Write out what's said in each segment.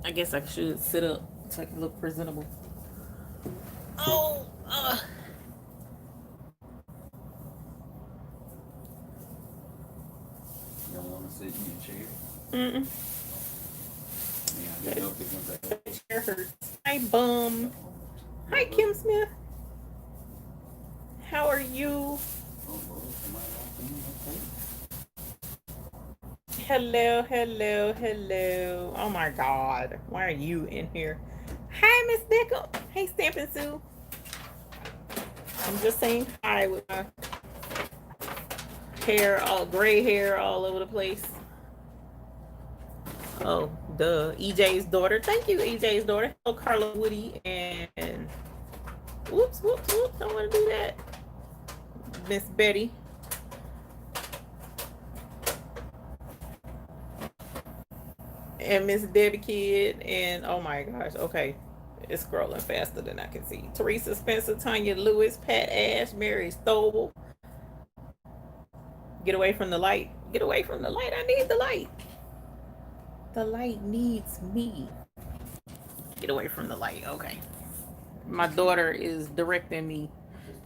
I guess I should sit up so I can look presentable. Oh, You don't want to sit in your chair? mm-mm. Yeah, I didn't know if it's going to The chair hurts. Hi, bum. Your Hi, bum. Kim Smith. How are you? Oh, Lord, somebody walked in. Okay. Hello, hello, hello. Oh my God. Why are you in here? Hi, Miss Bickle. Hey, Stampin' Sue. I'm just saying hi with my hair, all gray hair all over the place. Oh, duh. EJ's daughter. Thank you, EJ's daughter. Hello, Carla Woody. And whoops, whoops, whoops. Don't want to do that. Miss Betty. And Miss Debbie Kid. And oh my gosh. Okay. It's scrolling faster than I can see. Teresa Spencer, Tanya Lewis, Pat Ash, Mary Stoble. Get away from the light. Get away from the light. I need the light. The light needs me. Get away from the light. Okay. My daughter is directing me.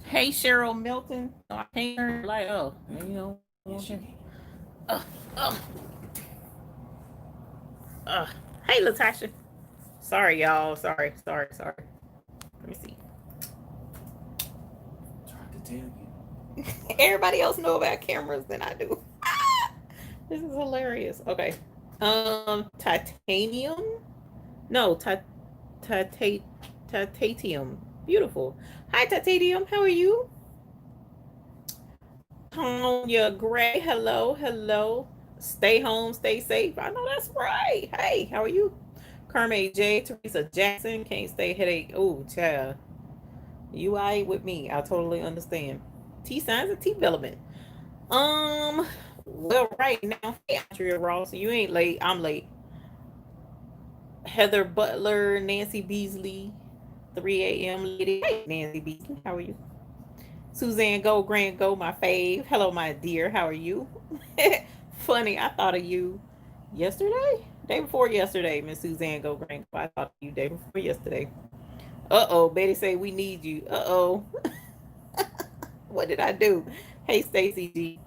Hey, Cheryl Milton. No, I can't turn the light off. You know. Yes, you can. Uh, uh, Hey, Latasha. Sorry, y'all. Sorry, sorry, sorry. Let me see. Tried to tell you. Everybody else know about cameras than I do. This is hilarious. Okay. Titanium? No, tita- titanium. Beautiful. Hi, titanium. How are you? Tonya Gray. Hello, hello. Stay home, stay safe. I know that's right. Hey, how are you? Carme J. Teresa Jackson. Can't stay headache. Oh, child. You alright with me? I totally understand. T signs and T development. Um, well, right now, hey, Andrea Ross, you ain't late. I'm late. Heather Butler, Nancy Beasley, 3 a.m. lady. Hey, Nancy Beasley, how are you? Suzanne Go, Grant Go, my fave. Hello, my dear. How are you? Funny, I thought of you yesterday, day before yesterday, Miss Suzanne Go, Grant Go. I thought of you day before yesterday. Uh-oh, Betty say we need you. Uh-oh. What did I do? Hey, Stacy G.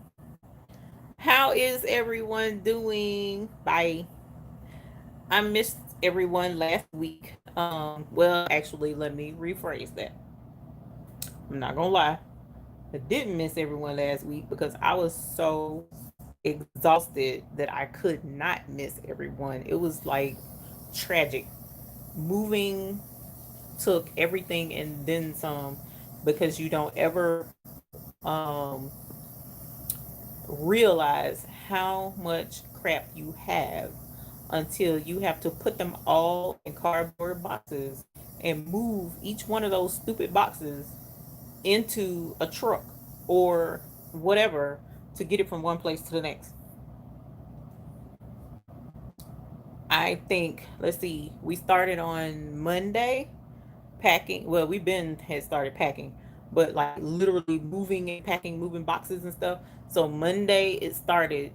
How is everyone doing? Bye. I missed everyone last week. Well, actually, let me rephrase that. I'm not gonna lie. I didn't miss everyone last week because I was so exhausted that I could not miss everyone. It was like tragic. Moving took everything and then some because you don't ever um realize how much crap you have until you have to put them all in cardboard boxes and move each one of those stupid boxes into a truck or whatever to get it from one place to the next. I think, let's see, we started on Monday packing. Well, we've been had started packing, but like literally moving and packing, moving boxes and stuff. So Monday it started,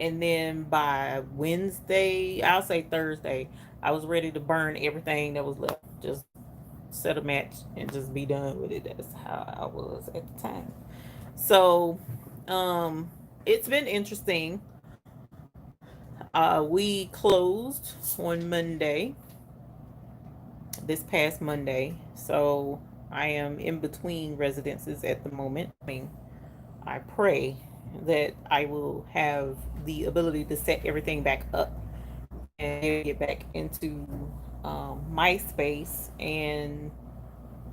and then by Wednesday, I'll say Thursday, I was ready to burn everything that was left. Just set a match and just be done with it. That's how I was at the time. So, um, it's been interesting. We closed on Monday, this past Monday. So I am in between residences at the moment. I mean, I pray that I will have the ability to set everything back up and get back into my space and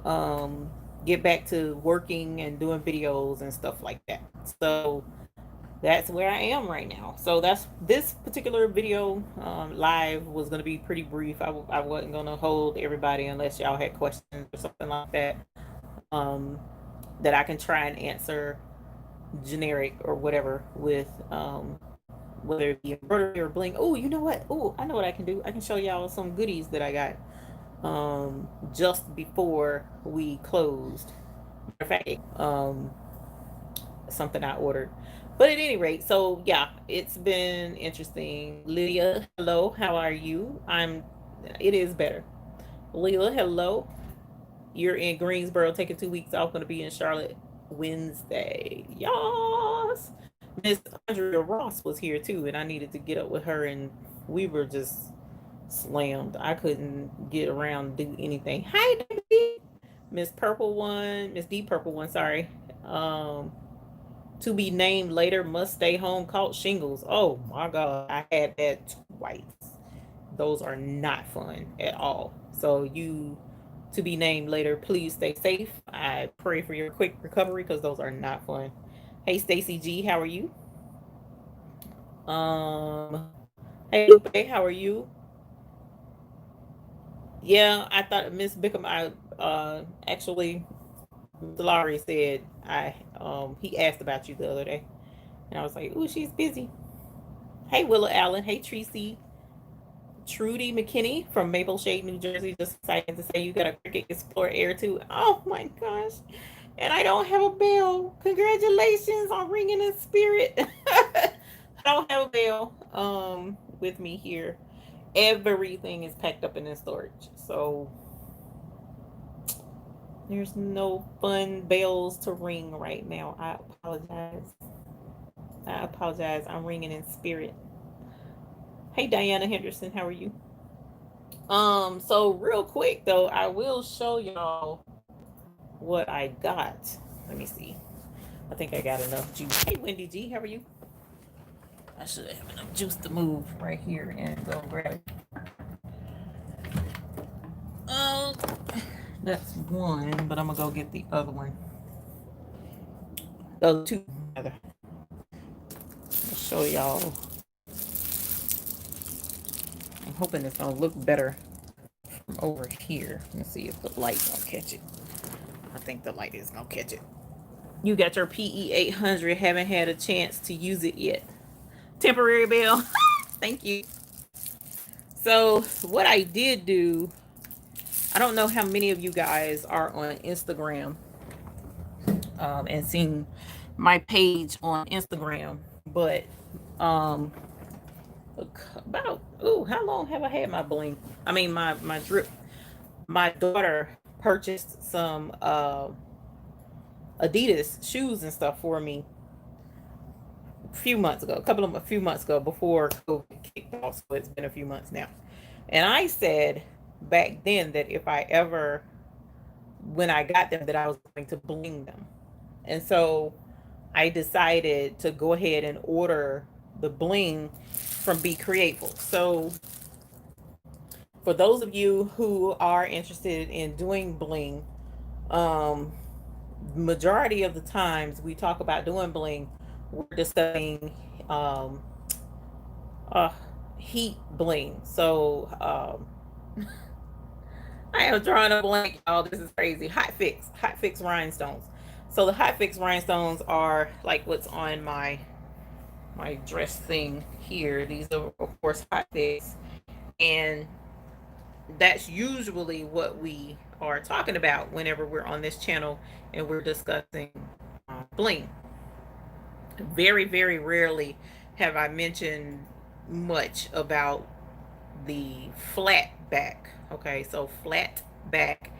um, get back to working and doing videos and stuff like that. So that's where I am right now. So that's this particular video live was going to be pretty brief. I wasn't going to hold everybody unless y'all had questions or something like that that I can try and answer generic or whatever with whether it be embroidery or bling. Oh, you know what? Oh, I know what I can do. I can show y'all some goodies that I got just before we closed. Matter of fact, something I ordered. But at any rate, so yeah, it's been interesting. Lydia, hello, how are you? I'm It is better. Leela, hello. You're in Greensboro, taking 2 weeks off. Going to be in Charlotte Wednesday. Yas. Miss Andrea Ross was here too, and I needed to get up with her, and we were just slammed. I couldn't get around to do anything. Hi, Debbie. Miss Purple One, Miss Deep Purple One. Sorry. Um, to be named later. Must stay home. Caught shingles. Oh my God, I had that twice. Those are not fun at all. So you to be named later. Please stay safe. I pray for your quick recovery because those are not fun. Hey Stacy G, how are you? Um, hey Lupe, how are you? Yeah, I thought Miss Bickham. I actually, Mr. Laurie said he asked about you the other day, and I was like, ooh, she's busy. Hey Willa Allen. Hey Tracy. Trudy McKinney from Maple Shade, New Jersey, just decided to say you got a Cricket Explorer Air too. Oh my gosh. And I don't have a bell. Congratulations on ringing in spirit. I don't have a bell with me here. Everything is packed up in the storage. So there's no fun bells to ring right now. I apologize. I apologize. I'm ringing in spirit. Hey Diana Henderson, how are you? So real quick though, I will show y'all what I got. Let me see. I think I got enough juice. Hey Wendy G, how are you? I should have enough juice to move right here and go grab it. Um, that's one, but I'm gonna go get the other one. Those two together. I'll show y'all. I'm hoping it's gonna look better from over here. Let's see if the light's gonna catch it. I think the light is gonna catch it. You got your PE 800. Haven't had a chance to use it yet. Temporary bell. Thank you. So what I did do, I don't know how many of you guys are on Instagram and seeing my page on Instagram, but um, about how long have I had my bling? I mean my drip. My daughter purchased some Adidas shoes and stuff for me a few months ago, a few months ago before COVID kicked off. So it's been a few months now. And I said back then that if I ever, when I got them, that I was going to bling them. And so I decided to go ahead and order the bling from Be Creative. So for those of you who are interested in doing bling, um, majority of the times we talk about doing bling, we're discussing um, uh, heat bling. So I am drawing a blank, y'all. This is crazy. Hot fix rhinestones. So the hot fix rhinestones are like what's on my dress thing here. These are of course hot fix, and that's usually what we are talking about whenever we're on this channel and we're discussing bling. Very rarely have I mentioned much about the flat back. Okay, so flat back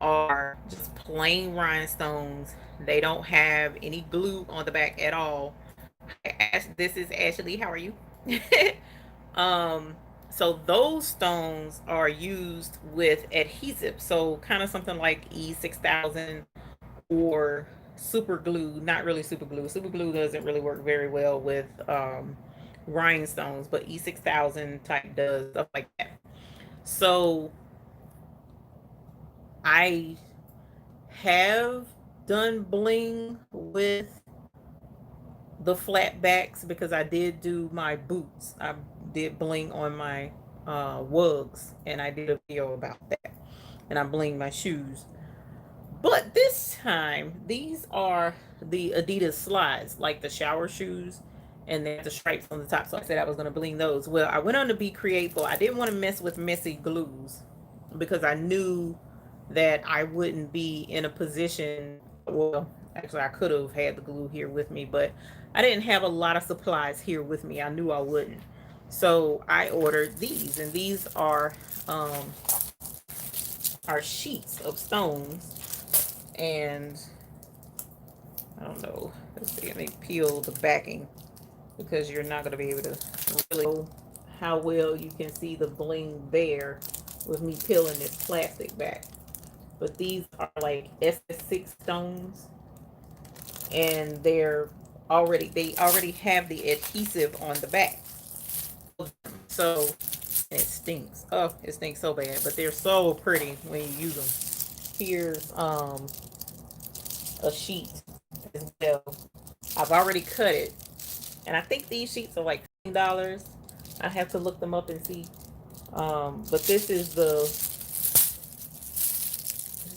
are just plain rhinestones. They don't have any glue on the back at all. This is Ashley. How are you? um, so those stones are used with adhesive. So kind of something like E6000 or super glue. Not really super glue. Super glue doesn't really work very well with rhinestones, but E6000 type does, stuff like that. So I have done bling with the flat backs because I did do my boots. I did bling on my wugs, and I did a video about that. And I blinged my shoes. But this time, these are the Adidas slides, like the shower shoes, and they have the stripes on the top. So I said I was going to bling those. Well, I went on to Be Creative. I didn't want to mess with messy glues because I knew that I wouldn't be in a position. Well, actually, I could have had the glue here with me, but I didn't have a lot of supplies here with me. I knew I wouldn't. So I ordered these, and these um are sheets of stones. And I don't know, let's see, let me peel the backing, because you're not going to be able to really know how well you can see the bling there with me peeling this plastic back. But these are like SS6 stones, and they already have the adhesive on the back. So it stinks. Oh, it stinks so bad, but they're so pretty when you use them. Here's a sheet as well. I've already cut it, and I think these sheets are like $20. I have to look them up and see. But this is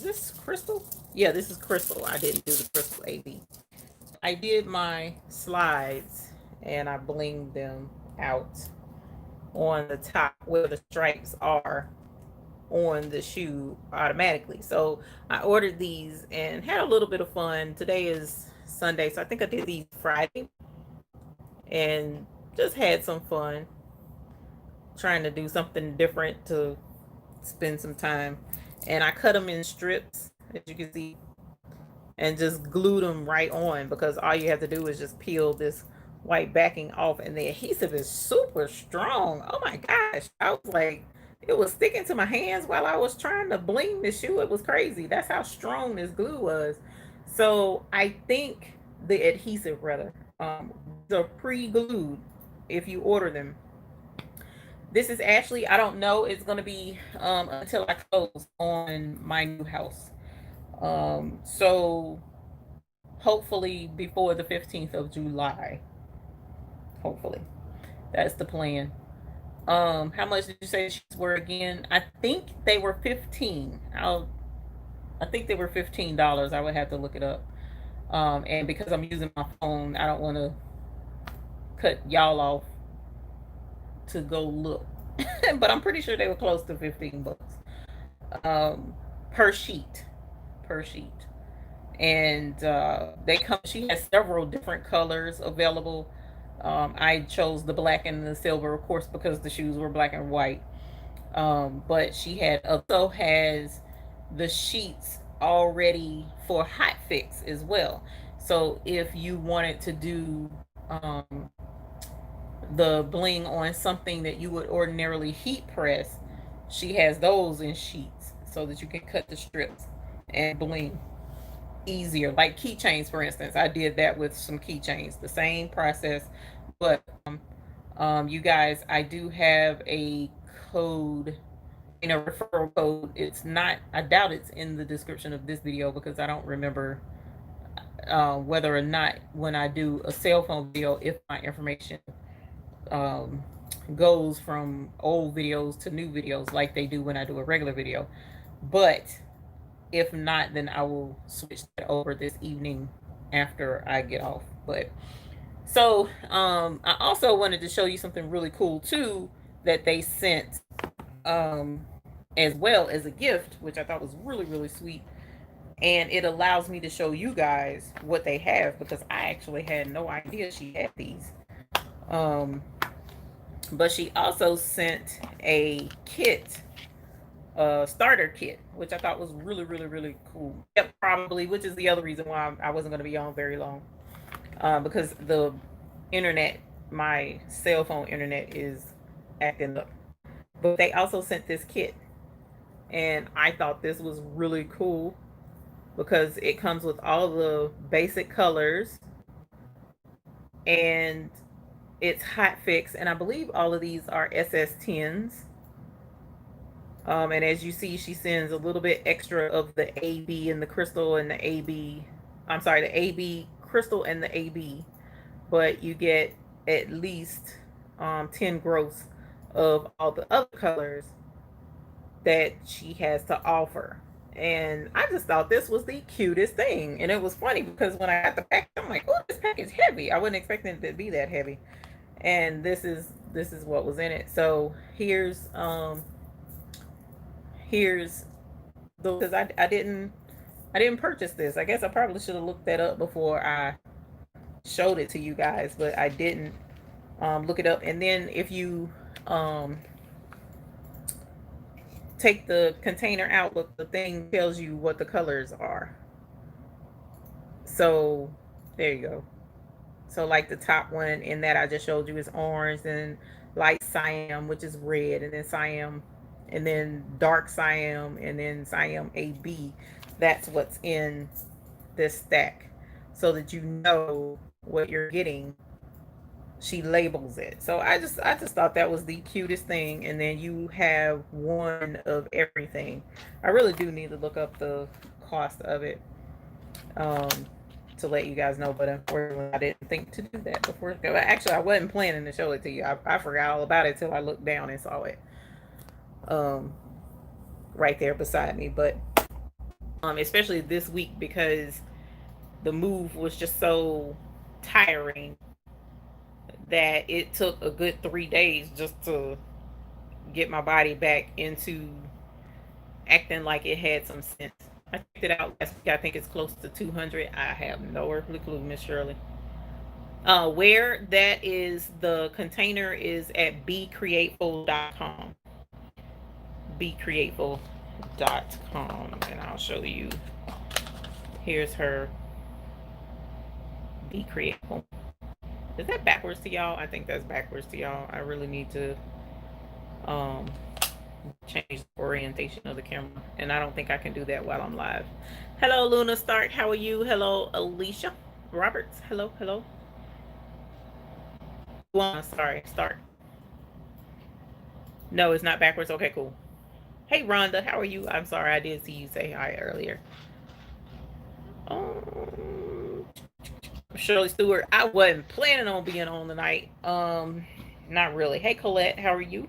this crystal? Yeah, this is crystal. I didn't do the crystal AB. I did my slides, and I blinged them out on the top where the stripes are on the shoe automatically. So I ordered these and had a little bit of fun. Today is Sunday, so I think I did these Friday and just had some fun trying to do something different to spend some time. And I cut them in strips, as you can see, and just glued them right on, because all you have to do is just peel this white backing off, and the adhesive is super strong. Oh my gosh. I was like, it was sticking to my hands while I was trying to bling the shoe. It was crazy. That's how strong this glue was. So I think the adhesive, rather, they're pre-glued if you order them. This is actually, I don't know, it's going to be until I close on my new house. So hopefully before the 15th of July. Hopefully. That's the plan. How much did you say sheets were again? I think they were 15. I think they were $15. I would have to look it up. And because I'm using my phone, I don't want to cut y'all off to go look. But I'm pretty sure they were close to 15 bucks. Per sheet. Per sheet. And they come. She has several different colors available. I chose the black and the silver, of course, because the shoes were black and white. But she also has the sheets already for hot fix as well. So if you wanted to do the bling on something that you would ordinarily heat press, she has those in sheets so that you can cut the strips and bling easier. Like keychains, for instance, I did that with some keychains. The same process, but you guys, I do have a code, a referral code. It's not. I doubt it's in the description of this video, because I don't remember whether or not when I do a cell phone video, if my information um, goes from old videos to new videos like they do when I do a regular video. But if not, then I will switch that over this evening after I get off. But so I also wanted to show you something really cool too that they sent as well as a gift, which I thought was really, really sweet. And it allows me to show you guys what they have, because I actually had no idea she had these. Um, but she also sent a kit, starter kit, which I thought was really, really, really cool. Yep, probably, which is the other reason why I wasn't going to be on very long, because the internet, my cell phone internet, is acting up. But they also sent this kit, and I thought this was really cool because it comes with all the basic colors, and it's hot fix, and I believe all of these are SS10s. And as you see, she sends a little bit extra of the AB and the crystal and the AB. I'm sorry, the AB crystal and the AB, but you get at least 10 gross of all the other colors that she has to offer. And I just thought this was the cutest thing. And it was funny because when I got the package, I'm like, oh, this package is heavy. I wasn't expecting it to be that heavy. And this is what was in it. So here's the, because I didn't purchase this. I guess I probably should have looked that up before I showed it to you guys, but I didn't. Look it up, and then if you um, take the container out, look, the thing tells you what the colors are. So there you go. So like the top one in that I just showed you is orange, and light cyan, which is red, and then cyan, and then dark cyan, and then cyan AB. That's what's in this stack, so that you know what you're getting. She labels it. So I just thought that was the cutest thing. And then you have one of everything. I really do need to look up the cost of it, um, to let you guys know. But unfortunately, I didn't think to do that before. Actually, I wasn't planning to show it to you. I forgot all about it till I looked down and saw it, um, right there beside me. But especially this week, because the move was just so tiring that it took a good 3 days just to get my body back into acting like it had some sense. I checked it out last week. I think it's close to 200. I have no earthly clue, Miss Shirley. Where that is, the container is at becreateful.com. Becreateful.com. And I'll show you. Here's her Be Createful. Is that backwards to y'all? I think that's backwards to y'all. I really need to um change the orientation of the camera, and I don't think I can do that while I'm live. Hello, Luna Stark. How are you? Hello, Alicia Roberts. Hello, hello. Luana, sorry, Stark. No, it's not backwards. Okay, cool. Hey, Rhonda. How are you? I'm sorry, I did see you say hi earlier. Um, Shirley Stewart. I wasn't planning on being on tonight. Not really. Hey, Colette. How are you?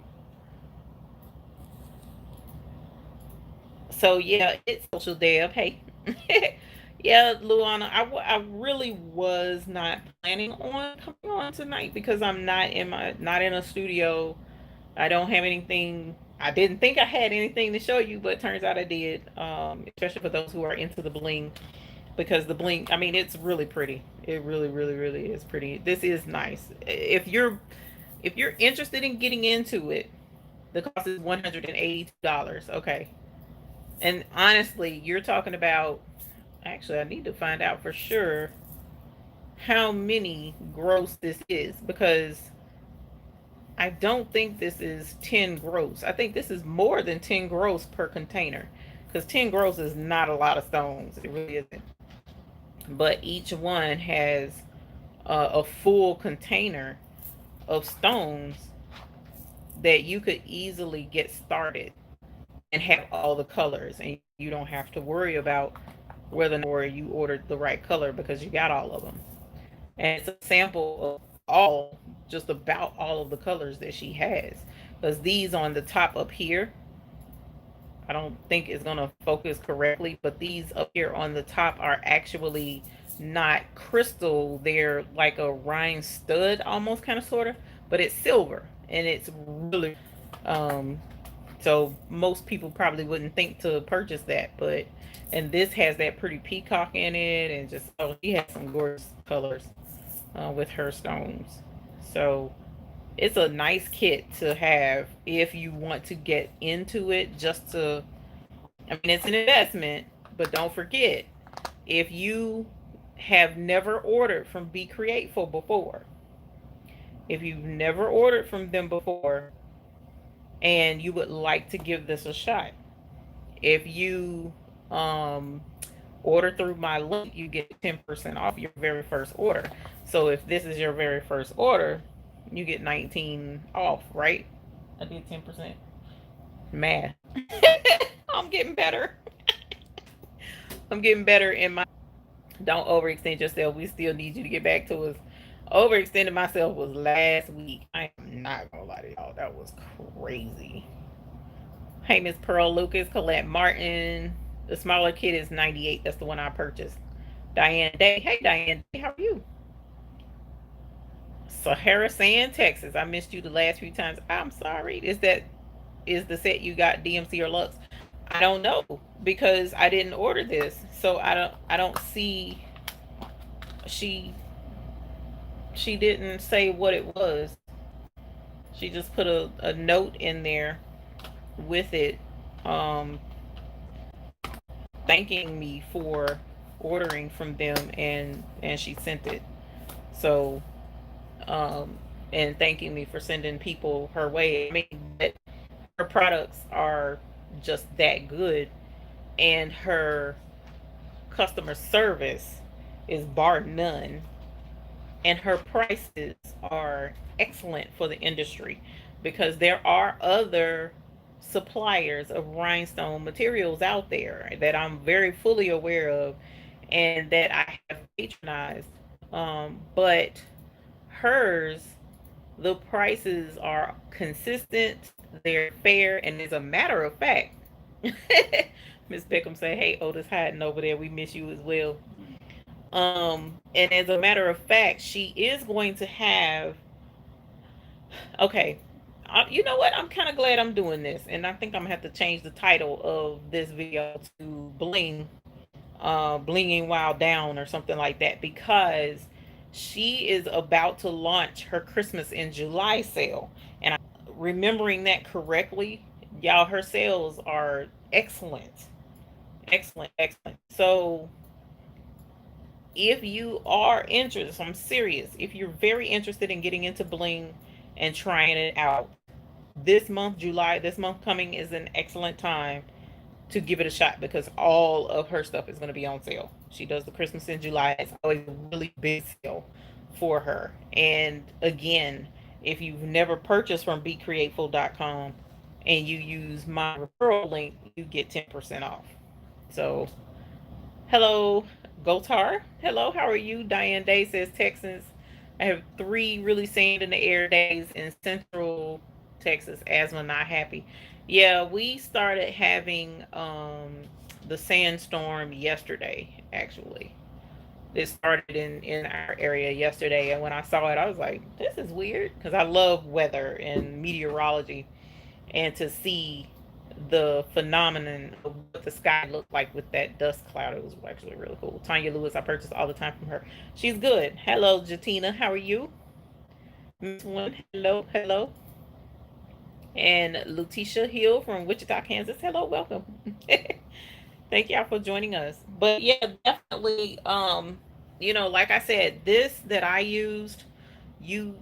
So yeah, it's social dev. Hey, yeah, Luana, I really was not planning on coming on tonight because I'm not in a studio. I don't have anything. I didn't think I had anything to show you, but it turns out I did. Especially for those who are into the bling, because the bling, I mean, it's really pretty. It really, really, really is pretty. This is nice. If you're interested in getting into it, the cost is $182. Okay. And honestly, you're talking about, actually, I need to find out for sure how many gross this is, because I don't think this is 10 gross. I think this is more than 10 gross per container, because 10 gross is not a lot of stones. It really isn't. But each one has a full container of stones that you could easily get started and have all the colors, and you don't have to worry about whether or you ordered the right color, because you got all of them. And it's a sample of just about all of the colors that she has. Because these on the top up here, I don't think it's going to focus correctly, but these up here on the top are actually not crystal. They're like a rhinestone, almost, kind of, sort of, but it's silver, and it's really, um, so most people probably wouldn't think to purchase that, but, and this has that pretty peacock in it, and just, oh, she has some gorgeous colors with her stones. So it's a nice kit to have if you want to get into it. Just to, I mean, it's an investment, but don't forget, if you have never ordered from Be Createful before, if you've never ordered from them before, and you would like to give this a shot, if you um order through my link, you get 10% off your very first order. So if this is your very first order, you get 19 off, right? I did 10%. Math. I'm getting better. I'm getting better in my. Don't overextend yourself. We still need you to get back to us. Overextending myself was last week. I am not gonna lie to y'all. That was crazy. Hey, Miss Pearl Lucas, Colette Martin. The smaller kit is 98. That's the one I purchased. Diane Day. Hey, Diane Day, how are you? Sahara Sand, Texas. I missed you the last few times. I'm sorry. Is the set you got DMC or Lux? I don't know, because I didn't order this, so I don't see. She she didn't say what it was. She just put a note in there with it, um, thanking me for ordering from them, and she sent it. So, and thanking me for sending people her way. I mean, but her products are just that good, and her customer service is bar none, and her prices are excellent for the industry, because there are other suppliers of rhinestone materials out there that I'm very fully aware of and that I have patronized. But hers, the prices are consistent, they're fair, and as a matter of fact, Miss Peckham said, "Hey, Otis hiding over there. We miss you as well." And as a matter of fact, she is going to have. Okay, you know what? I'm kind of glad I'm doing this, and I think I'm gonna have to change the title of this video to "Bling," "Blinging While Down" or something like that, because she is about to launch her Christmas in July sale, and I remembering that correctly, y'all, her sales are excellent, excellent, excellent. So if you are interested, I'm serious, if you're very interested in getting into bling and trying it out, this month, July, this month coming, is an excellent time to give it a shot, because all of her stuff is going to be on sale. She does the Christmas in July. It's always a really big sale for her. And again, if you've never purchased from becreateful.com and you use my referral link, you get 10% off. So hello, Gotar. Hello, how are you? Diane Day says Texans. I have 3 really sand in the air days in central Texas. Asthma not happy. Yeah, we started having the sandstorm yesterday, actually. It started in our area yesterday, and when I saw it, I was like, this is weird, because I love weather and meteorology, and to see the phenomenon of what the sky looked like with that dust cloud, it was actually really cool. Tanya Lewis, I purchase all the time from her. She's good. Hello, Jatina. How are you? Miss One, hello, hello. And Lutisha Hill from Wichita, Kansas. Hello, welcome. Thank y'all for joining us. But yeah, definitely, like I said, this that I used, you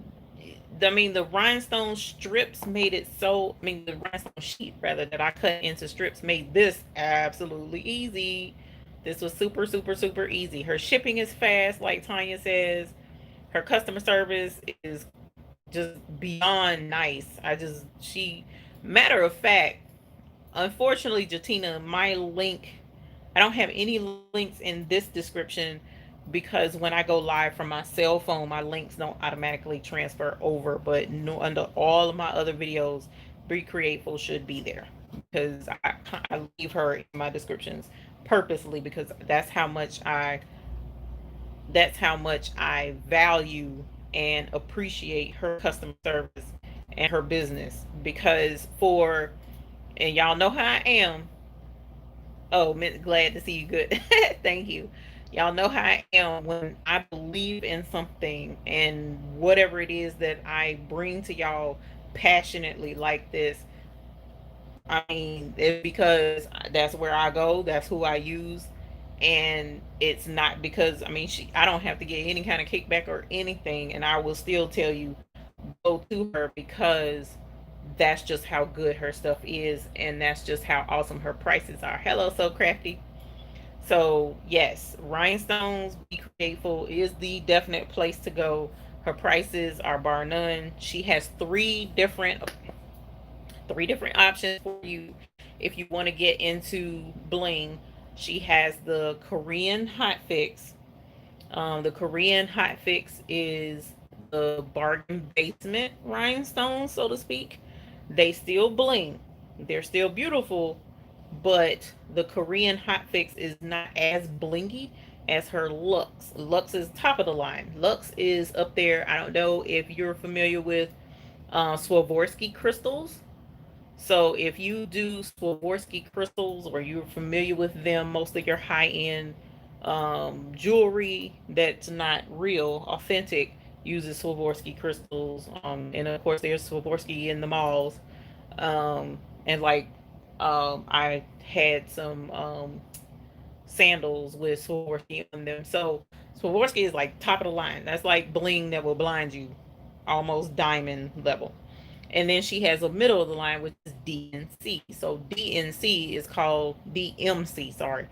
I mean, the rhinestone strips made it so, I mean, the rhinestone sheet rather that I cut into strips made this absolutely easy. This was super, super, super easy. Her shipping is fast, like Tanya says. Her customer service is just beyond nice. Matter of fact, unfortunately, Jatina, my link, I don't have any links in this description, because when I go live from my cell phone, my links don't automatically transfer over. But no, under all of my other videos, Be Createful should be there, because I leave her in my descriptions purposely, because that's how much I value and appreciate her customer service and her business. Because for, and y'all know how I am. Oh, glad to see you. Good. Thank you. Y'all know how I am when I believe in something, and whatever it is that I bring to y'all passionately like this. I mean, it's because that's where I go, that's who I use. And it's not because, I mean, I don't have to get any kind of kickback or anything, and I will still tell you, go to her, because that's just how good her stuff is, and that's just how awesome her prices are. Hello, So Crafty. So yes, rhinestones, Be Createful is the definite place to go. Her prices are bar none. She has three different options for you if you want to get into bling. She has the Korean hot fix. The Korean hot fix is the bargain basement rhinestones, so to speak. They still bling. They're still beautiful, but the Korean hot fix is not as blingy as her Lux. Lux is top of the line. Lux is up there. I don't know if you're familiar with Swarovski crystals. So if you do Swarovski crystals, or you're familiar with them, most of your high end jewelry that's not real, authentic, uses Swarovski crystals. And of course, there's Swarovski in the malls. And like, I had some sandals with Swarovski on them. So Swarovski is like top of the line. That's like bling that will blind you, almost diamond level. And then she has a middle of the line, which is DNC. So DNC is called DMC. Sorry,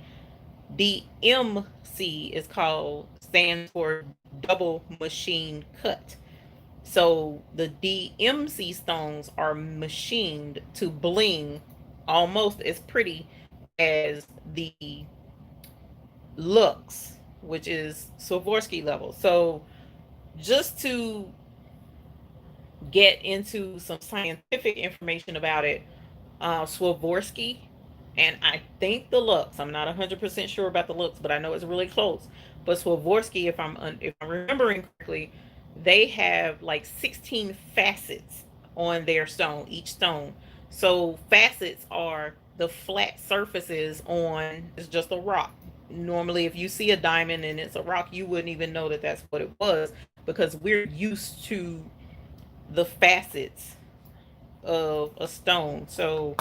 DMC is called stands for double machine cut. So the DMC stones are machined to bling almost as pretty as the Lux, which is Swarovski level. So just to get into some scientific information about it, Swarovski, and I think the Lux. I'm not 100% sure about the Lux, but I know it's really close. But Swarovski, if I'm remembering correctly, they have like 16 facets on their stone, each stone. So facets are the flat surfaces on it's just a rock. Normally, if you see a diamond and it's a rock, you wouldn't even know that that's what it was because we're used to the facets of a stone. So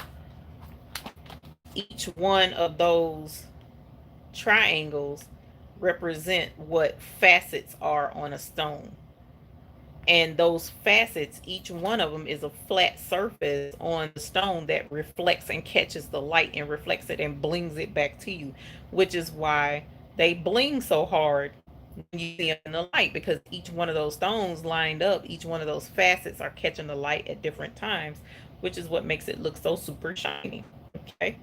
each one of those triangles represent what facets are on a stone. And those facets, each one of them is a flat surface on the stone that reflects and catches the light and reflects it and blings it back to you, which is why they bling so hard when you see them in the light, because each one of those stones lined up, each one of those facets are catching the light at different times, which is what makes it look so super shiny. Okay.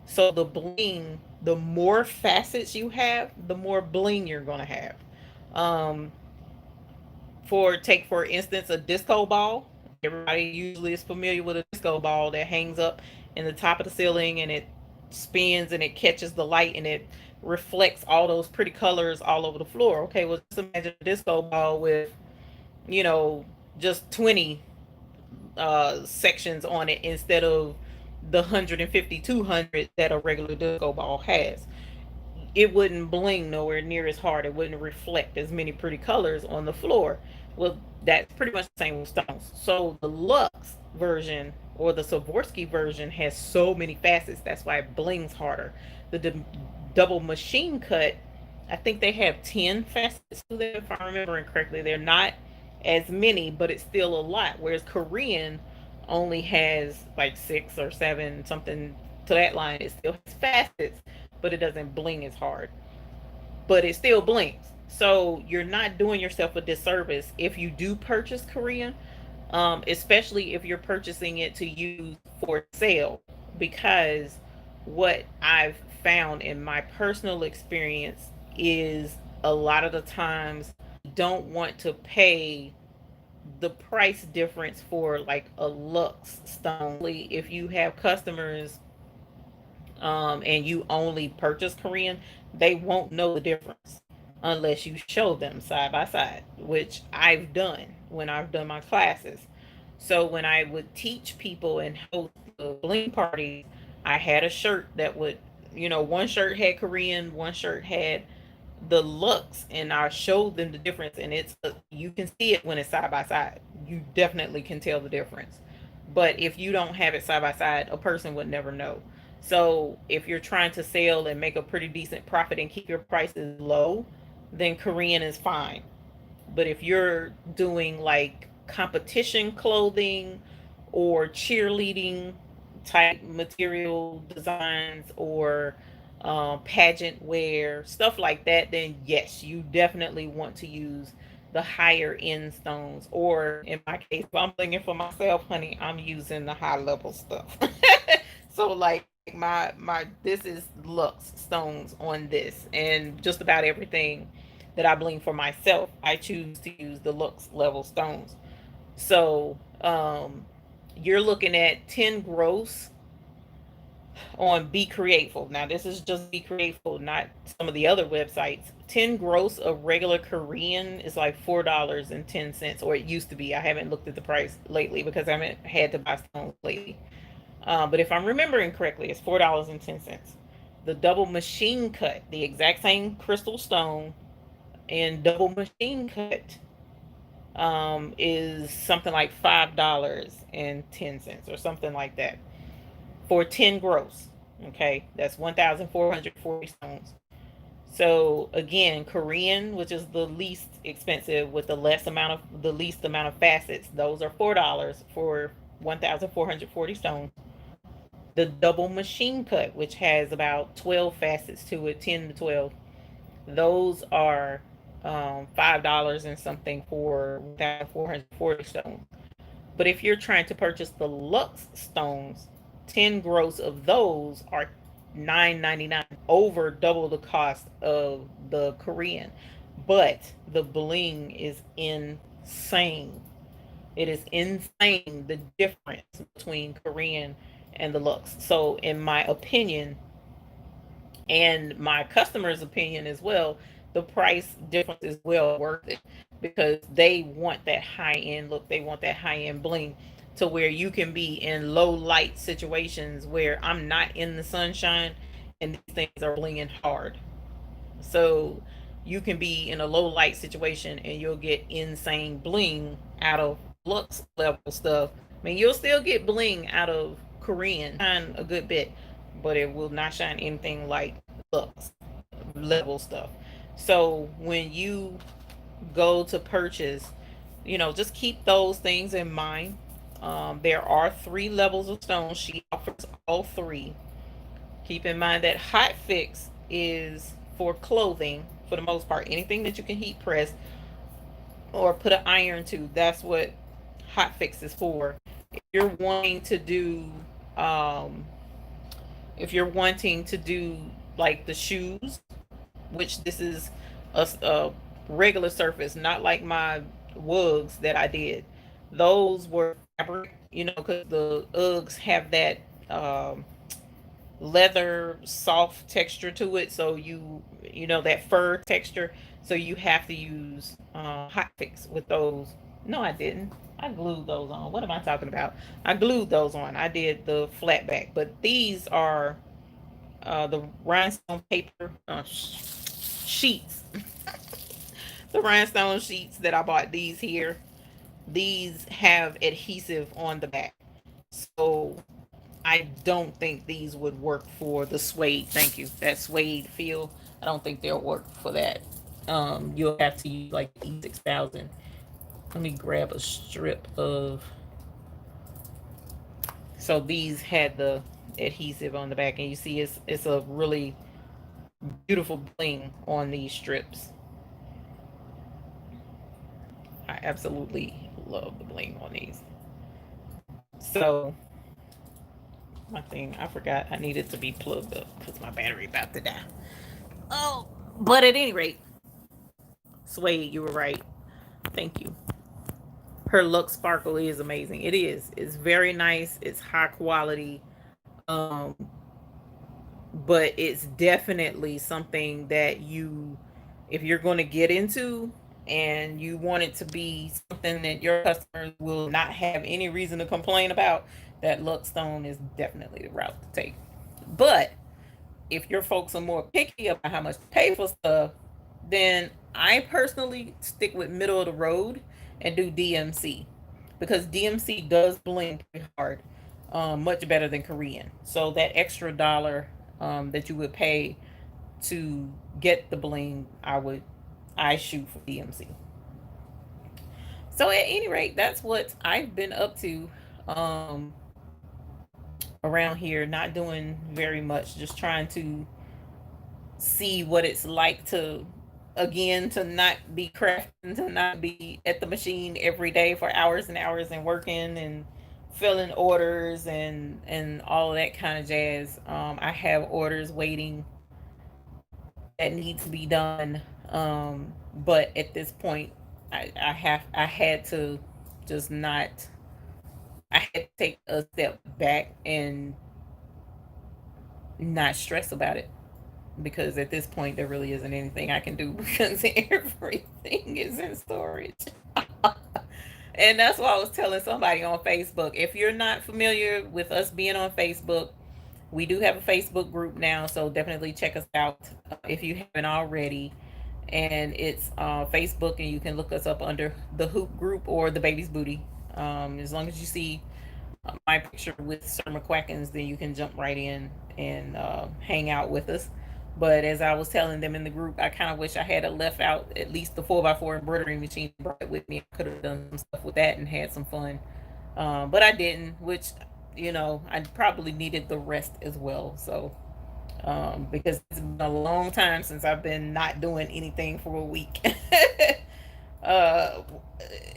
So the bling, the more facets you have, the more bling you're gonna have. Um, for instance a disco ball. Everybody usually is familiar with a disco ball that hangs up in the top of the ceiling and it spins and it catches the light and it reflects all those pretty colors all over the floor. Okay, well just imagine a disco ball with, you know, just 20 sections on it instead of the 150, 200 that a regular disco ball has. It wouldn't bling nowhere near as hard. It wouldn't reflect as many pretty colors on the floor. Well, that's pretty much the same with stones. So the Lux version or the Swarovski version has so many facets. That's why it blings harder. The double machine cut, I think they have 10 facets to them, if I'm remembering correctly. They're not as many, but it's still a lot. Whereas Korean only has like 6 or 7, something to that line. It still has facets, but it doesn't bling as hard. But it still blings. So you're not doing yourself a disservice if you do purchase Korean, especially if you're purchasing it to use for sale. Because what I've found in my personal experience is a lot of the times don't want to pay the price difference for like a Lux stone. If you have customers and you only purchase Korean, they won't know the difference unless you show them side by side, which I've done when I've done my classes. So when I would teach people and host the bling parties, I had a shirt that would, one shirt had Korean, one shirt had the looks, and I showed them the difference. And you can see it when it's side by side. You definitely can tell the difference. But if you don't have it side by side, a person would never know. So if you're trying to sell and make a pretty decent profit and keep your prices low, then Korean is fine. But if you're doing like competition clothing or cheerleading type material designs or pageant wear, stuff like that, then yes, you definitely want to use the higher end stones. Or in my case, if I'm thinking for myself, honey, I'm using the high level stuff. So like my this is Lux stones on this, and just about everything that I bling for myself, I choose to use the Lux level stones. So you're looking at 10 gross on Be Createful. Now this is just Be Createful, not some of the other websites. 10 gross of regular Korean is like $4.10, or it used to be. I haven't looked at the price lately because I haven't had to buy stones lately. But if I'm remembering correctly, it's $4.10. The double machine cut, the exact same crystal stone and double machine cut, is something like $5.10 or something like that for 10 gross. Okay, that's 1,440 stones. So again, Korean, which is the least expensive with the least amount of facets, those are $4 for 1,440 stones. The double machine cut, which has about 12 facets to it, 10 to 12, those are $5 and something for 1,440 stones. But if you're trying to purchase the Lux stones, 10 gross of those are $9.99, over double the cost of the Korean. But the bling is insane. It is insane the difference between Korean and the Lux. So, in my opinion, and my customer's opinion as well, the price difference is well worth it because they want that high end look. They want that high end bling to where you can be in low light situations where I'm not in the sunshine and these things are blinging hard. So you can be in a low light situation and you'll get insane bling out of Lux level stuff. I mean, you'll still get bling out of Korean, shine a good bit, but it will not shine anything like Lux level stuff. So when you go to purchase, just keep those things in mind. There are 3 levels of stones. She offers all 3. Keep in mind that hot fix is for clothing for the most part. Anything that you can heat press or put an iron to, that's what hot fix is for. If you're wanting to do, um, if you're wanting to do like the shoes, which this is a regular surface, not like my wugs that I did. Those were fabric, because the Uggs have that leather soft texture to it, so that fur texture, so you have to use hot fix with those. No, I didn't. I glued those on. What am I talking about? I glued those on. I did the flat back, but these are the rhinestone paper sheets. The rhinestone sheets that I bought, these here, these have adhesive on the back, so I don't think these would work for the suede. Thank you. That suede feel. I don't think they'll work for that. You'll have to use like E6000. Let me grab a strip of. So these had the adhesive on the back, and you see it's a really beautiful bling on these strips. I absolutely love the bling on these. So my thing, I forgot I needed to be plugged up because my battery about to die. Oh, but at any rate, Suede, you were right. Thank you. Her Lux Sparkle is amazing. It is. It's very nice. It's high quality. Um, but it's definitely something that if you're going to get into and you want it to be something that your customers will not have any reason to complain about, that Lux Stone is definitely the route to take. But if your folks are more picky about how much to pay for stuff, then I personally stick with middle of the road and do DMC, because DMC does bling pretty hard, much better than Korean. So that extra dollar that you would pay to get the bling, I shoot for DMC. So at any rate, that's what I've been up to around here. Not doing very much, just trying to see what it's like to, again, to not be crafting, to not be at the machine every day for hours and hours and working and filling orders and all of that kind of jazz. I have orders waiting that need to be done, but at this point, I had to just not. I had to take a step back and not stress about it, because at this point there really isn't anything I can do because everything is in storage. And that's why I was telling somebody on Facebook. If you're not familiar with us being on Facebook, we do have a Facebook group now, so definitely check us out if you haven't already. and it's Facebook, and you can look us up under the Hoop Group or the Baby's Booty. As long as you see my picture with Sir McQuackins, then you can jump right in and hang out with us. But as I was telling them in the group, I kind of wish I had left out at least the 4x4 embroidery machine, brought it with me. I could have done some stuff with that and had some fun. But I didn't, which, I probably needed the rest as well. So, because it's been a long time since I've been not doing anything for a week. uh,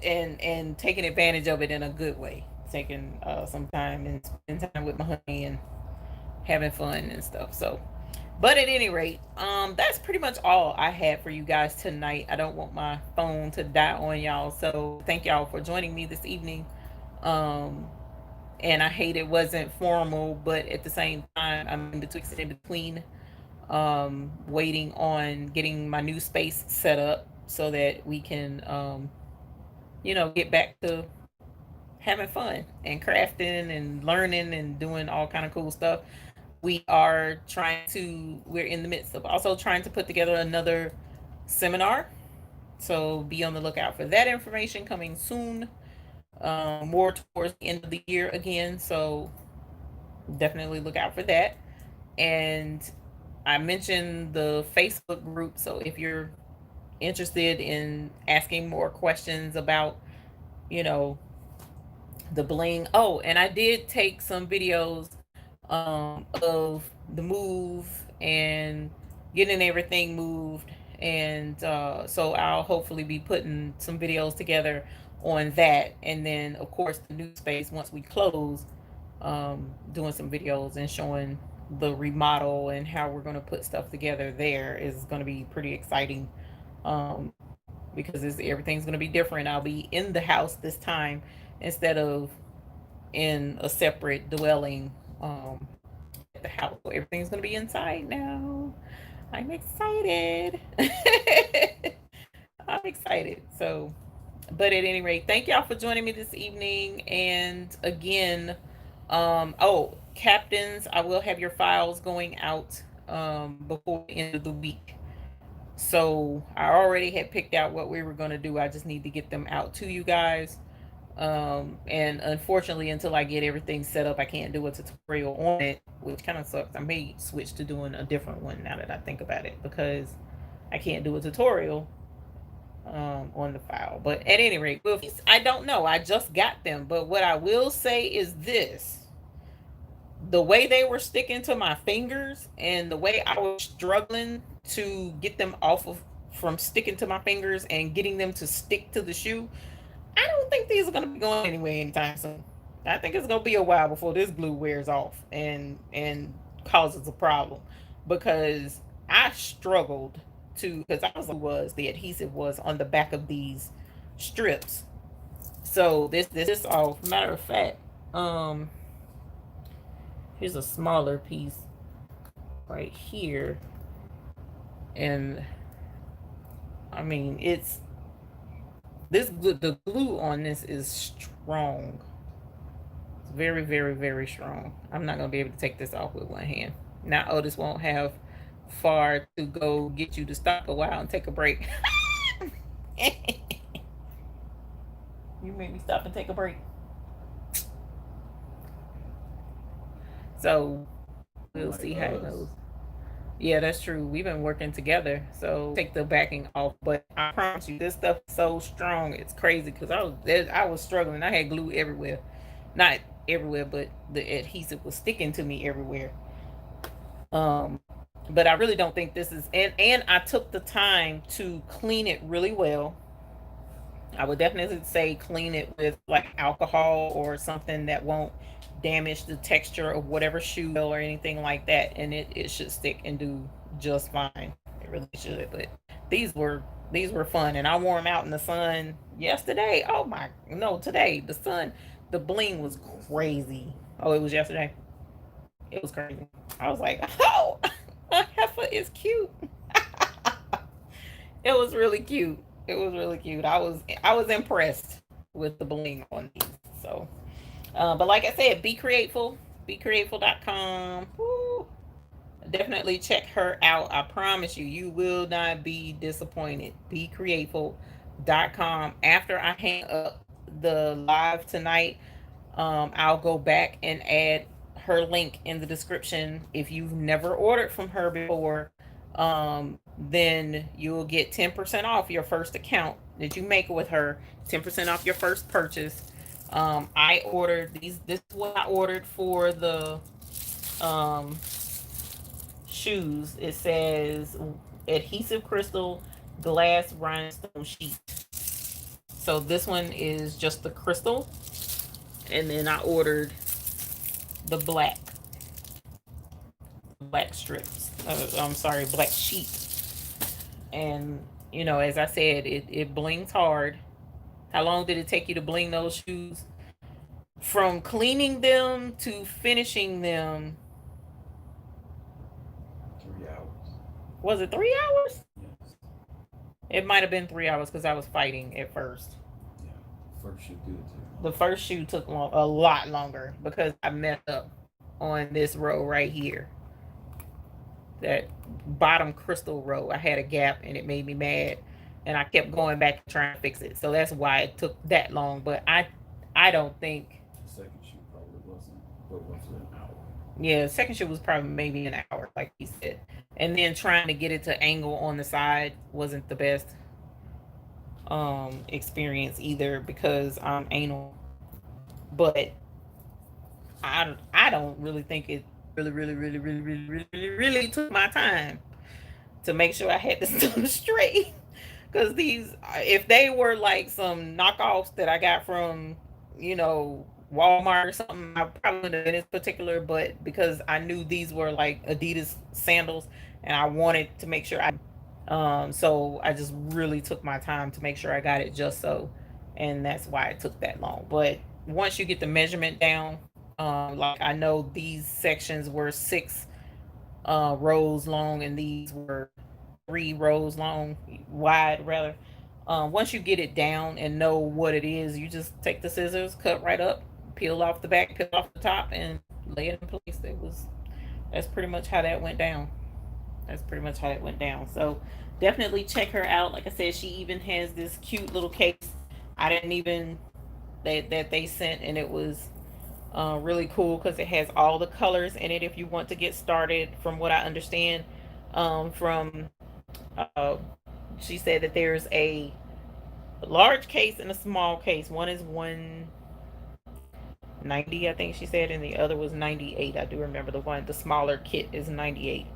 and taking advantage of it in a good way. Taking some time and spending time with my honey and having fun and stuff. So, but at any rate, that's pretty much all I had for you guys tonight. I don't want my phone to die on y'all, so thank y'all for joining me this evening. Um, and I hate it wasn't formal, but at the same time, I'm in between, waiting on getting my new space set up so that we can, get back to having fun and crafting and learning and doing all kind of cool stuff. We're in the midst of also trying to put together another seminar. So be on the lookout for that information coming soon. More towards the end of the year again. So definitely look out for that. And I mentioned the Facebook group. So if you're interested in asking more questions about, you know, the bling. Oh, and I did take some videos of the move and getting everything moved. And so I'll hopefully be putting some videos together on that. And then, of course, the new space, once we close, doing some videos and showing the remodel and how we're going to put stuff together there is going to be pretty exciting. Um, because everything's going to be different. I'll be in the house this time instead of in a separate dwelling at the house. So everything's going to be inside now. I'm excited. I'm excited. So, but at any rate, thank y'all for joining me this evening. And again, captains, I will have your files going out before the end of the week. So I already had picked out what we were going to do. I just need to get them out to you guys. And unfortunately, until I get everything set up, I can't do a tutorial on it, which kind of sucks. I may switch to doing a different one now that I think about it, because I can't do a tutorial on the file. But at any rate, I don't know. I just got them. But what I will say is this: the way they were sticking to my fingers and the way I was struggling to get them off of from sticking to my fingers and getting them to stick to the shoe, I don't think these are going to be going anywhere anytime soon. I think it's going to be a while before this glue wears off and causes a problem, because I struggled to, because I was the adhesive was on the back of these strips. So this off. Matter of fact, here's a smaller piece right here, and I mean the glue on this is strong. It's very, very, very strong. I'm not gonna be able to take this off with one hand. Now Otis won't have far to go get you to stop a while and take a break. You made me stop and take a break. So we'll see how it goes. Yeah, that's true. We've been working together, so take the backing off. But I promise you, this stuff is so strong. It's crazy, because I was struggling. I had glue everywhere, not everywhere, but the adhesive was sticking to me everywhere. Um, but I really don't think this is. And I took the time to clean it really well. I would definitely say clean it with like alcohol or something that won't damage the texture of whatever shoe or anything like that, and it should stick and do just fine. It really should. But these were these were fun, and I wore them out in the sun yesterday. Oh my, no, today the sun, the bling was crazy. Oh, it was yesterday. It was crazy. I was like, oh, my heifer is cute. It was really cute. It was really cute. I was impressed with the bling on these. So, but like I said, be createful. BeCreateful.com. Woo. definitely check her out. I promise you, you will not be disappointed. BeCreateful.com. After I hang up the live tonight, I'll go back and add her link in the description. If you've never ordered from her before, then you'll get 10% off your first account that you make with her. 10% off your first purchase. I ordered these. This is what I ordered for the um, shoes. It says adhesive crystal glass rhinestone sheet. So this one is just the crystal, and then I ordered the black strips. I'm sorry, black sheet. And as I said, it blings hard. How long did it take you to bling those shoes? From cleaning them to finishing them, 3 hours. was it 3 hours? Yes. It might have been 3 hours because I was fighting at first. Yeah. First shoe did too. The first shoe took a lot longer because I messed up on this row right here. That bottom crystal row, I had a gap and it made me mad, and I kept going back and trying to fix it. So that's why it took that long. But I don't think. The second shoe probably wasn't, but was it an hour? Yeah, second shoe was probably maybe an hour, like he said. And then trying to get it to angle on the side wasn't the best experience either because I'm anal. But I don't really think it really took my time to make sure I had this stuff straight. Because these, if they were like some knockoffs that I got from, Walmart or something, I probably wouldn't have been as particular. But because I knew these were like Adidas sandals, and I wanted to make sure so I just really took my time to make sure I got it just so, and that's why it took that long. But once you get the measurement down, like I know these sections were six rows long, and these were 3 rows long, wide rather. Once you get it down and know what it is, you just take the scissors, cut right up, peel off the back, peel off the top, and lay it in place. That's pretty much how that went down. That's pretty much how it went down. So definitely check her out. Like I said, she even has this cute little case. I didn't even that they sent, and it was really cool because it has all the colors in it. If you want to get started, from what I understand, from uh, she said that there's a large case and a small case. One is 190, I think she said, and the other was 98. I do remember the smaller kit is 98.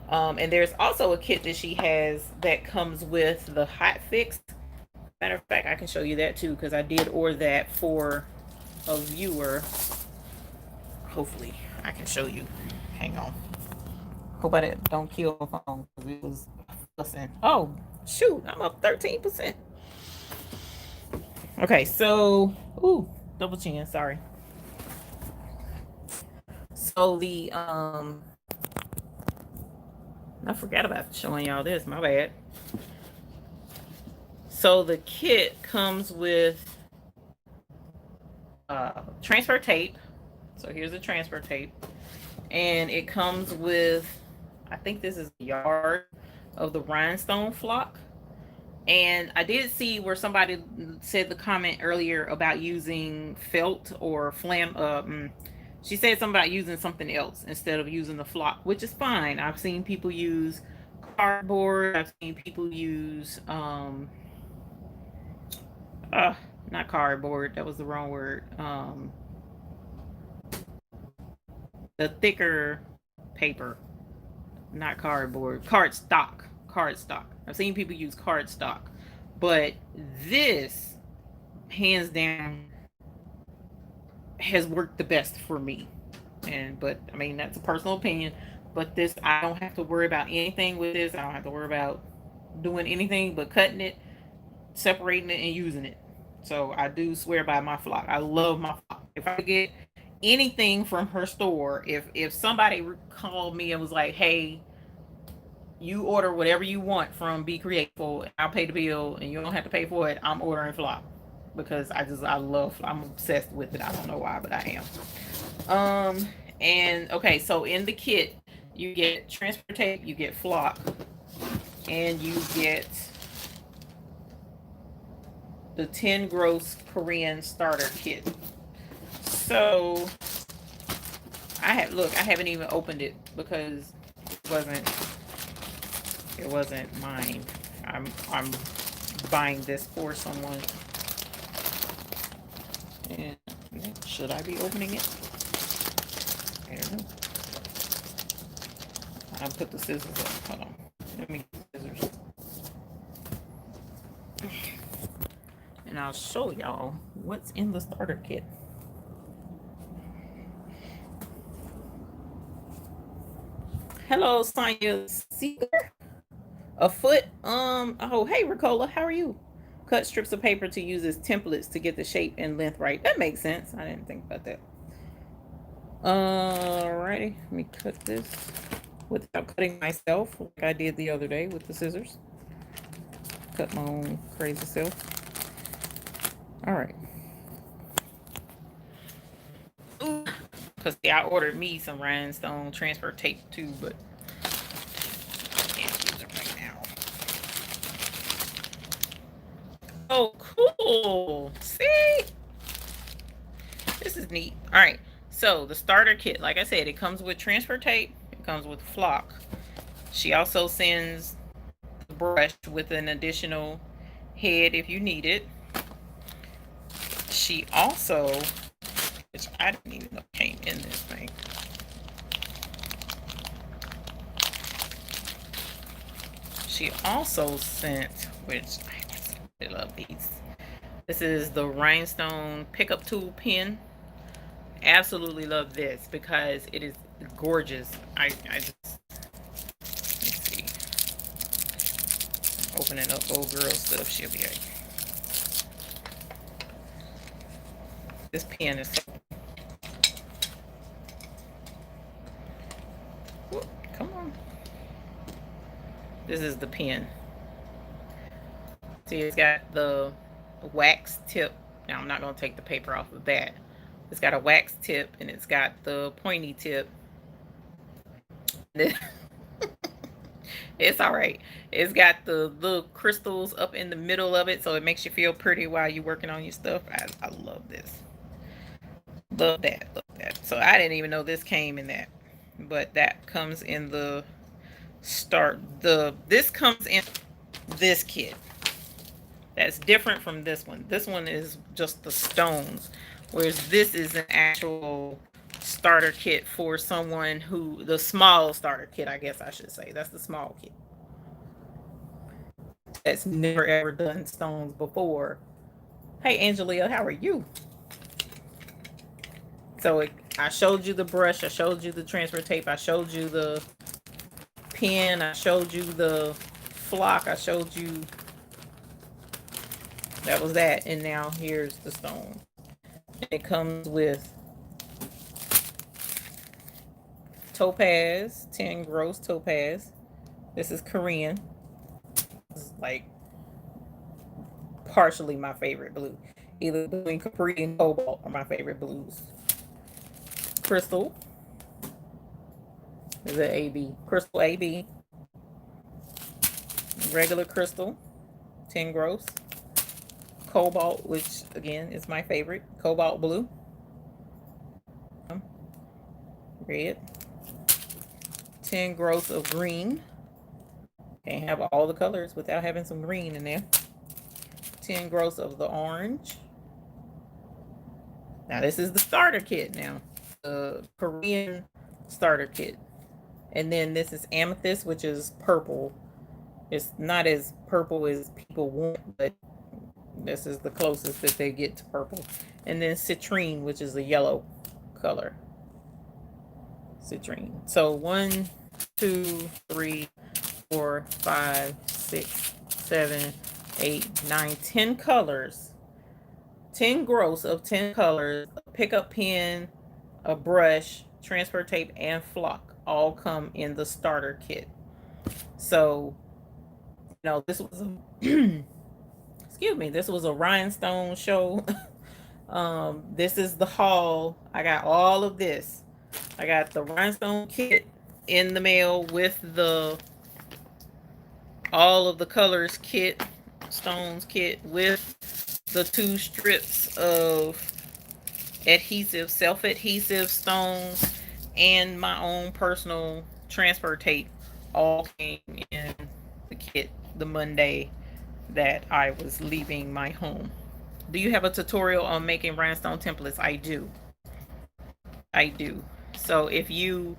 And there's also a kit that she has that comes with the hot fix. Matter of fact, I can show you that too because I did order that for a viewer. Hopefully, I can show you. Hang on. Hope I don't kill my phone because it was fussing. Oh, shoot, I'm up 13%. Okay, so, double chin, sorry. So I forgot about showing y'all this, my bad. So the kit comes with transfer tape. So here's the transfer tape. And it comes with, I think this is a yard of the rhinestone flock. And I did see where somebody said the comment earlier about using felt or she said something about using something else instead of using the flock, which is fine. I've seen people use cardboard. I've seen people use not cardboard, that was the wrong word. The thicker paper, not cardboard, cardstock. I've seen people use cardstock, but this, hands down, has worked the best for me. But I mean, that's a personal opinion. But this, I don't have to worry about anything with this. I don't have to worry about doing anything but cutting it, separating it, and using it. So I do swear by my flock. I love my flock. If I get anything from her store, if somebody called me and was like, "Hey, you order whatever you want from Be Creative, I'll pay the bill, and you don't have to pay for it," I'm ordering flock because I love. I'm obsessed with it. I don't know why, but I am. And okay, so in the kit, You get transfer tape, you get flock, and you get the 10 gross Korean starter kit. So I haven't even opened it because it wasn't mine. I'm buying this for someone. And should I be opening it? I don't know. I'll put the scissors up. Hold on. Let me get the scissors. And I'll show y'all what's in the starter kit. Hello, Sonya Seeker. A foot. Oh, hey, Ricola. How are you? Cut strips of paper to use as templates to get the shape and length right. That makes sense. I didn't think about that. Alrighty. Let me cut this without cutting myself like I did the other day with the scissors. Cut my own crazy self. Alright. Because I ordered me some rhinestone transfer tape too, but I can't use it right now. Oh, cool. See? This is neat. All right. So the starter kit, like I said, it comes with transfer tape. It comes with flock. She also sends the brush with an additional head if you need it. She also, which I didn't even know came in this thing. She also sent, which I love these. This is the Rhinestone pickup tool pen. Absolutely love this because it is gorgeous. I just, let's see. Opening up old girl stuff, she'll be like, this pen is so, whoop, come on. This is the pen. See, it's got the wax tip. Now I'm not going to take the paper off of that. It's got a wax tip and it's got the pointy tip. It's all right. It's got the little crystals up in the middle of it, so it makes you feel pretty while you're working on your stuff. I love this. Love that. Love that. So I didn't even know this came in that, but that comes in the this comes in this kit. That's different from this one. This one is just the stones, whereas this is an actual starter kit for someone who, the small starter kit, I guess I should say. That's the small kit. That's never ever done stones before. Hey, Angelia, how are you? So I showed you the brush, I showed you the transfer tape, I showed you the pen, I showed you the flock, I showed you, that was that, and now here's the stone. It comes with topaz, 10 gross topaz. This is Korean. This is like partially my favorite blue. Either between Capri and Cobalt are my favorite blues. Crystal is an AB. Crystal AB. Regular crystal, 10 gross. Cobalt, which again is my favorite. Cobalt blue. Red. 10 gross of green. Can't have all the colors without having some green in there. 10 gross of the orange. Now this is the starter kit now. The Korean starter kit. And then this is amethyst, which is purple. It's not as purple as people want, but this is the closest that they get to purple. And then citrine, which is a yellow color. Citrine. So 1, 2, 3, 4, 5, 6, 7, 8, 9, 10 colors. 10 gross of 10 colors. A pickup pen, a brush, transfer tape, and flock all come in the starter kit. So, you know, this was a excuse me, this was a rhinestone show. This is the haul. I got all of this. I got the rhinestone kit. in the mail with the all of the colors kit, stones kit, with the 2 strips of adhesive, self-adhesive stones, and my own personal transfer tape, all came in the kit the Monday that I was leaving my home. Do you have a tutorial on making rhinestone templates? I do. I do. So if you,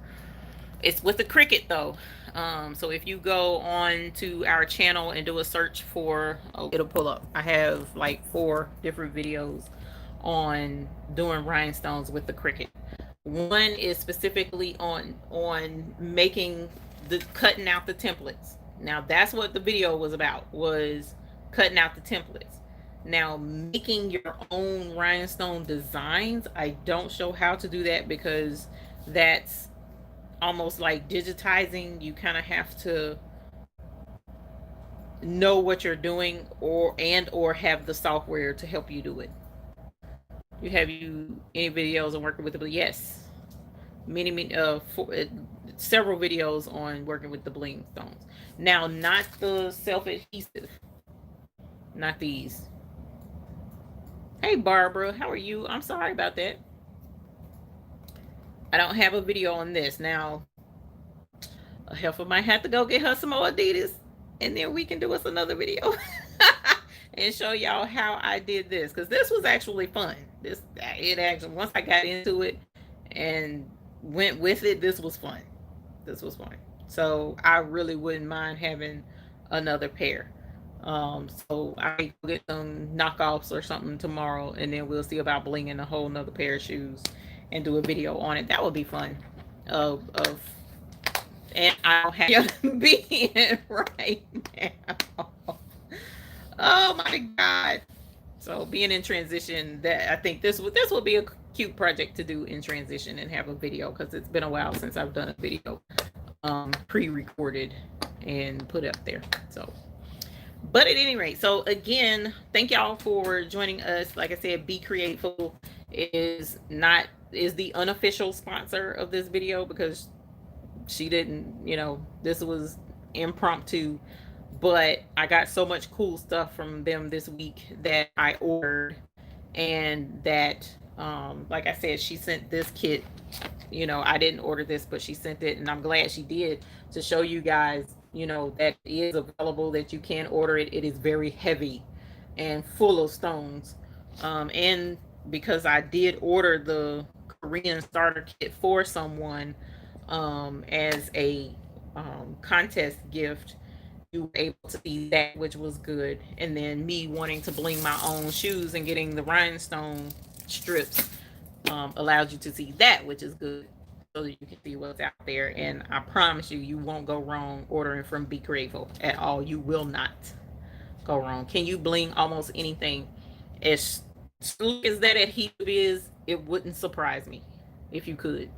it's with the Cricut though. So if you go on to our channel and do a search for, oh, it'll pull up. I have like 4 different videos on doing rhinestones with the Cricut. One is specifically on making the cutting out the templates. Now that's what the video was about, was cutting out the templates. Now making your own rhinestone designs, I don't show how to do that because that's almost like digitizing. You kind of have to know what you're doing, or have the software to help you do it. You have you any videos on working with it? Yes, many several videos on working with the bling stones. Now, not the self adhesive, not these. Hey Barbara, how are you? I'm sorry about that. I don't have a video on this. Now, a heifer might have to go get her some more Adidas, and then we can do us another video and show y'all how I did this, because this was actually fun. It actually, once I got into it and went with it, this was fun. This was fun. So I really wouldn't mind having another pair. So I will get some knockoffs or something tomorrow, and then we'll see about blinging a whole nother pair of shoes and do a video on it. That would be fun. Of and I don't have to be in right now. Oh my god! So being in transition, that I think this would be a cute project to do in transition and have a video, because it's been a while since I've done a video pre-recorded and put up there. So, but at any rate, so again, thank y'all for joining us. Like I said, Be Creative is the unofficial sponsor of this video, because she didn't, this was impromptu, but I got so much cool stuff from them this week that I ordered, and that like I said, she sent this kit. I didn't order this, but she sent it, and I'm glad she did, to show you guys, that it is available, that you can order it. It is very heavy and full of stones. And because I did order the Korean starter kit for someone as a contest gift, you were able to see that, which was good. And then me wanting to bling my own shoes and getting the rhinestone strips allows you to see that, which is good, so that you can see what's out there. And I promise you, you won't go wrong ordering from Be Grateful at all. You will not go wrong. Can you bling almost anything? As slick as that adhesive is, it wouldn't surprise me if you could.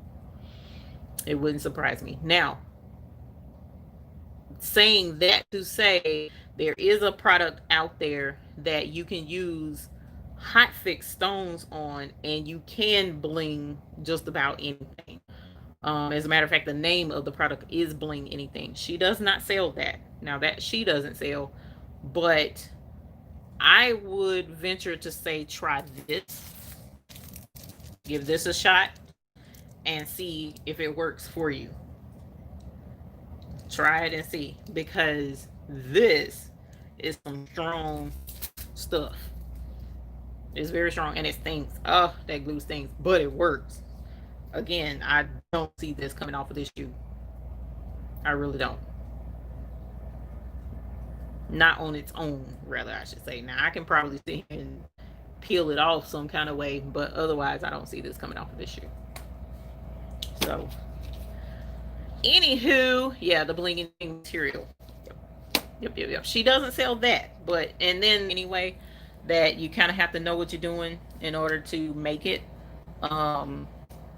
It wouldn't surprise me. Now, saying that to say, there is a product out there that you can use hot fix stones on, and you can bling just about anything. As a matter of fact, the name of the product is Bling Anything. She does not sell that. Now, that she doesn't sell, but I would venture to say try this. Give this a shot and see if it works for you. Try it and see, because this is some strong stuff. It's very strong, and it stings. Oh, that glue stings, but it works. Again, I don't see this coming off of this shoe. I really don't. Not on its own, rather, I should say. Now, I can probably see and peel it off some kind of way, but otherwise, I don't see this coming off of this shoe. So, anywho, yeah, the blinging material. Yep. She doesn't sell that, but, and then anyway, that you kind of have to know what you're doing in order to make it.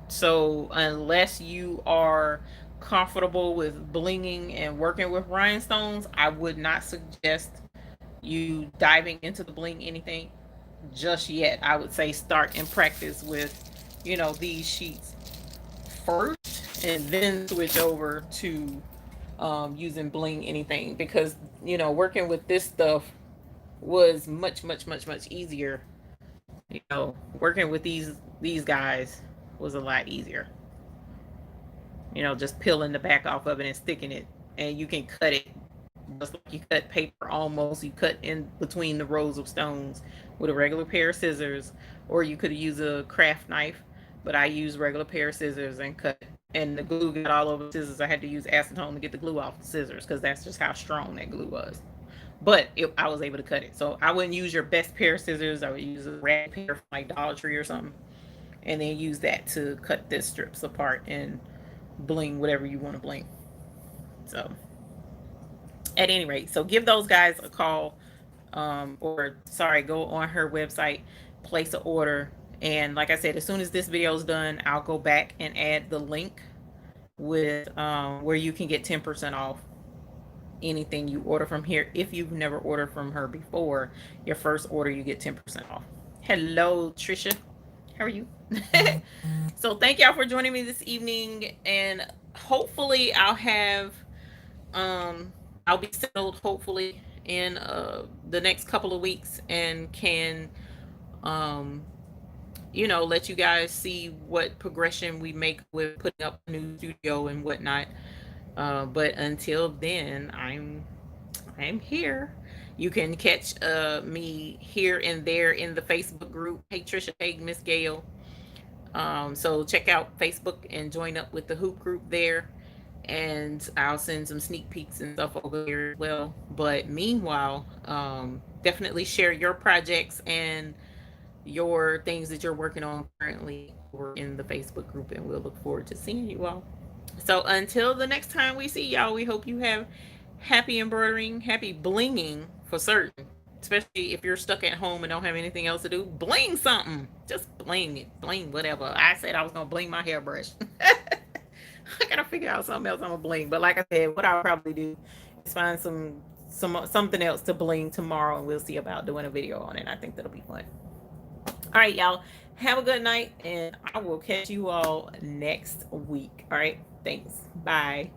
So unless you are comfortable with blinging and working with rhinestones, I would not suggest you diving into the bling anything just yet. I would say start and practice with, these sheets first, and then switch over to using bling anything, because working with this stuff was much easier. Working with these guys was a lot easier. Just peeling the back off of it and sticking it, and you can cut it just like you cut paper. Almost, you cut in between the rows of stones with a regular pair of scissors, or you could use a craft knife, but I use regular pair of scissors and cut. And the glue got all over the scissors. I had to use acetone to get the glue off the scissors because that's just how strong that glue was. But I was able to cut it. So I wouldn't use your best pair of scissors. I would use a rag pair from like Dollar Tree or something, and then use that to cut this strips apart and bling whatever you want to bling. So at any rate, so give those guys a call, or sorry, go on her website, place an order. And like I said, as soon as this video is done, I'll go back and add the link with where you can get 10% off anything you order from here. If you've never ordered from her before, your first order you get 10% off. Hello, Trisha. How are you? So thank y'all for joining me this evening, and hopefully I'll be settled hopefully in the next couple of weeks, and can um let you guys see what progression we make with putting up a new studio and whatnot. But until then, I'm here. You can catch me here and there in the Facebook group. Hey Trisha, hey Miss Gail. So check out Facebook and join up with the hoop group there. And I'll send some sneak peeks and stuff over here as well. But meanwhile, definitely share your projects and your things that you're working on currently over in the Facebook group, and we'll look forward to seeing you all. So until the next time we see y'all, we hope you have happy embroidering, happy blinging for certain. Especially if you're stuck at home and don't have anything else to do, bling something. Just bling it, bling whatever. I said I was gonna bling my hairbrush. I gotta figure out something else I'm gonna bling. But like I said, what I'll probably do is find something else to bling tomorrow, and we'll see about doing a video on it. I think that'll be fun. All right, y'all. Have a good night, and I will catch you all next week. All right. Thanks. Bye.